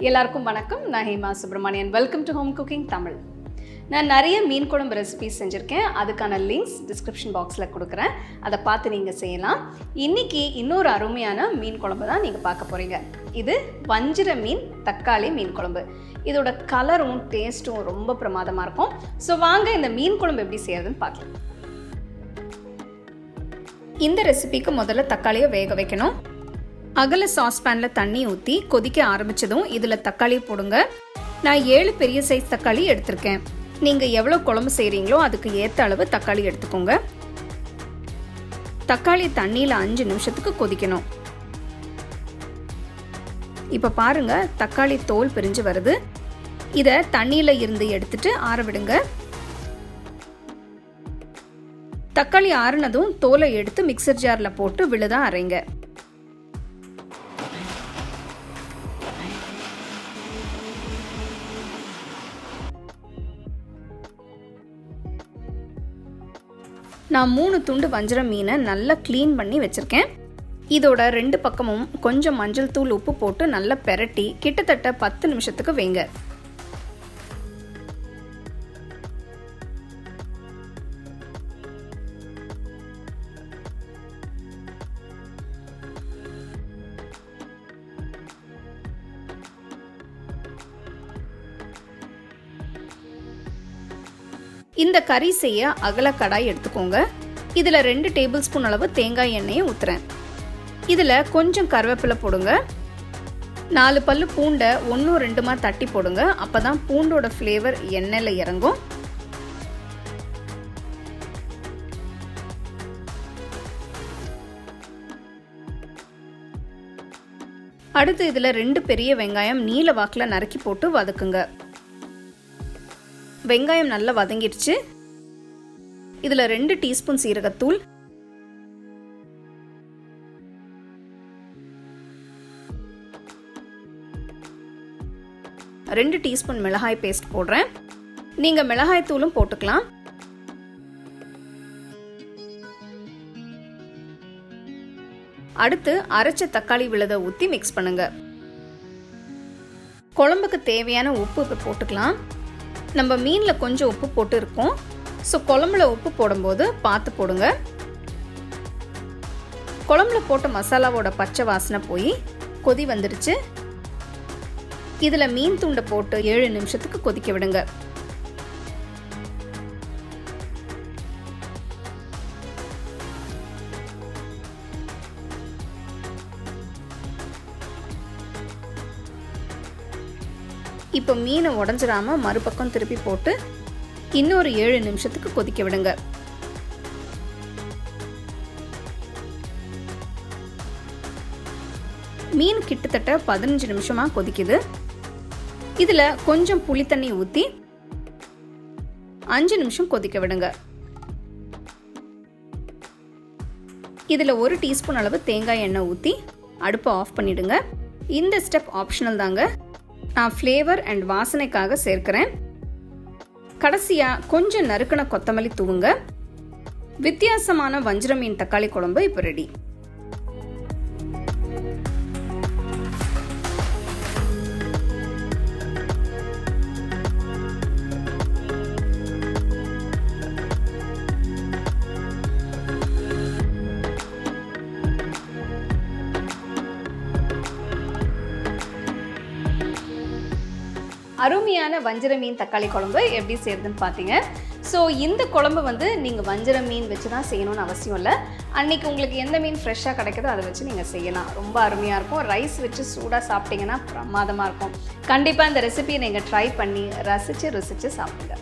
எல்லாருக்கும் வணக்கம். நான் Hema Subramanian. Welcome to home cooking Tamil. நான் நிறைய மீன் குழம்பு ரெசிபிஸ் செஞ்சுருக்கேன். அதுக்கான லிங்க்ஸ் டிஸ்கிரிப்ஷன் பாக்ஸில் கொடுக்குறேன். அதை பார்த்து நீங்கள் செய்யலாம். இன்றைக்கி இன்னொரு அருமையான மீன் குழம்பு தான் நீங்கள் பார்க்க போகிறீங்க. இது வஞ்சிர மீன் தக்காளி மீன் குழம்பு. இதோட கலரும் டேஸ்ட்டும் ரொம்ப பிரமாதமாக இருக்கும். ஸோ வாங்க இந்த மீன் குழம்பு எப்படி செய்யறதுன்னு பார்க்கலாம். இந்த ரெசிபிக்கு முதல்ல தக்காளியை வேக வைக்கணும். அகல சாஸ்பேனில் தண்ணி ஊற்றி கொதிக்க ஆரம்பித்ததும் இதில் தக்காளி போடுங்க. நான் 7 பெரிய சைஸ் தக்காளி எடுத்திருக்கேன். நீங்கள் எவ்வளோ குழம்பு செய்கிறீங்களோ அதுக்கு ஏற்ற அளவு தக்காளி எடுத்துக்கோங்க. தக்காளி தண்ணியில் 5 நிமிஷத்துக்கு கொதிக்கணும். இப்போ பாருங்க, தக்காளி தோல் பிரிஞ்சு வருது. இதை தண்ணியில் இருந்து எடுத்துட்டு ஆற விடுங்க. தக்காளி ஆறுனதும் தோலை எடுத்து மிக்சர் ஜாரில் போட்டு விழுதா அரைங்க. நான் 3 துண்டு வஞ்சிர மீனை நல்லா க்ளீன் பண்ணி வச்சுருக்கேன். இதோட 2 பக்கமும் கொஞ்சம் மஞ்சள் தூள் உப்பு போட்டு நல்லா பெரட்டி கிட்டத்தட்ட 10 நிமிஷத்துக்கு வைங்க. இந்த கறி செய்ய அகல கடாய் எடுத்துக்கோங்க. இதில் 2 டேபிள் ஸ்பூன் அளவு தேங்காய் எண்ணெயை ஊற்றுறேன். இதில் கொஞ்சம் கருவேப்பிலை போடுங்க. 4 பல்லு பூண்டை 1-2 தட்டி போடுங்க. அப்போ தான் பூண்டோட ஃப்ளேவர் எண்ணெயில் இறங்கும். அடுத்து இதில் 2 பெரிய வெங்காயம் நீல வாக்கில் நறுக்கி போட்டு வதக்குங்க. வெங்காயம் நல்லா வதங்கிடுச்சு. இதில் 2 டீஸ்பூன் சீரகத்தூள், 2 டீஸ்பூன் மிளகாய் பேஸ்ட் போடுறேன். நீங்கள் மிளகாய் தூளும் போட்டுக்கலாம். அடுத்து அரைச்ச தக்காளி விழுதை ஊற்றி மிக்ஸ் பண்ணுங்க. குழம்புக்கு தேவையான உப்பு இப்போ போட்டுக்கலாம். நம்ம மீனில் கொஞ்சம் உப்பு போட்டு இருக்கோம். ஸோ குழம்புல உப்பு போடும்போது பார்த்து போடுங்க. குழம்புல போட்ட மசாலாவோட பச்சை வாசனை போய் கொதி வந்துடுச்சு. இதில் மீன் துண்டை போட்டு 7 நிமிஷத்துக்கு கொதிக்க விடுங்க. இப்போ மீனை உடஞ்சிடாம மறுபக்கம் திருப்பி போட்டு இன்னொரு 7 நிமிஷத்துக்கு கொதிக்க விடுங்க. மீன் கிட்டத்தட்ட 15 நிமிஷமா கொதிக்குது. இதில் கொஞ்சம் புளி தண்ணி ஊற்றி 5 நிமிஷம் கொதிக்க விடுங்க. இதில் 1 டீஸ்பூன் அளவு தேங்காய் எண்ணெய் ஊற்றி அடுப்பை ஆஃப் பண்ணிடுங்க. இந்த ஸ்டெப் ஆப்ஷனல் தாங்க. நான் ஃப்ளேவர் அண்ட் வாசனைக்காக சேர்க்கிறேன். கடைசியாக கொஞ்சம் நறுக்கின கொத்தமல்லி தூவுங்க. வித்தியாசமான வஞ்சிர மீன் தக்காளி குழம்பு இப்போ ரெடி. அருமையான வஞ்சிர மீன் தக்காளி குழம்பு எப்படி செய்யறதுன்னு பார்த்தீங்க. ஸோ இந்த குழம்பு நீங்கள் வஞ்சிர மீன் வச்சு தான் செய்யணும்னு அவசியம் இல்லை. அன்றைக்கி உங்களுக்கு எந்த மீன் ஃப்ரெஷ்ஷாக கிடைக்குதோ அதை வச்சு நீங்கள் செய்யலாம். ரொம்ப அருமையாக இருக்கும். ரைஸ் வச்சு சூடாக சாப்பிட்டீங்கன்னா பிரமாதமாக இருக்கும். கண்டிப்பாக இந்த ரெசிபியை நீங்கள் ட்ரை பண்ணி ரசித்து சாப்பிடுங்க.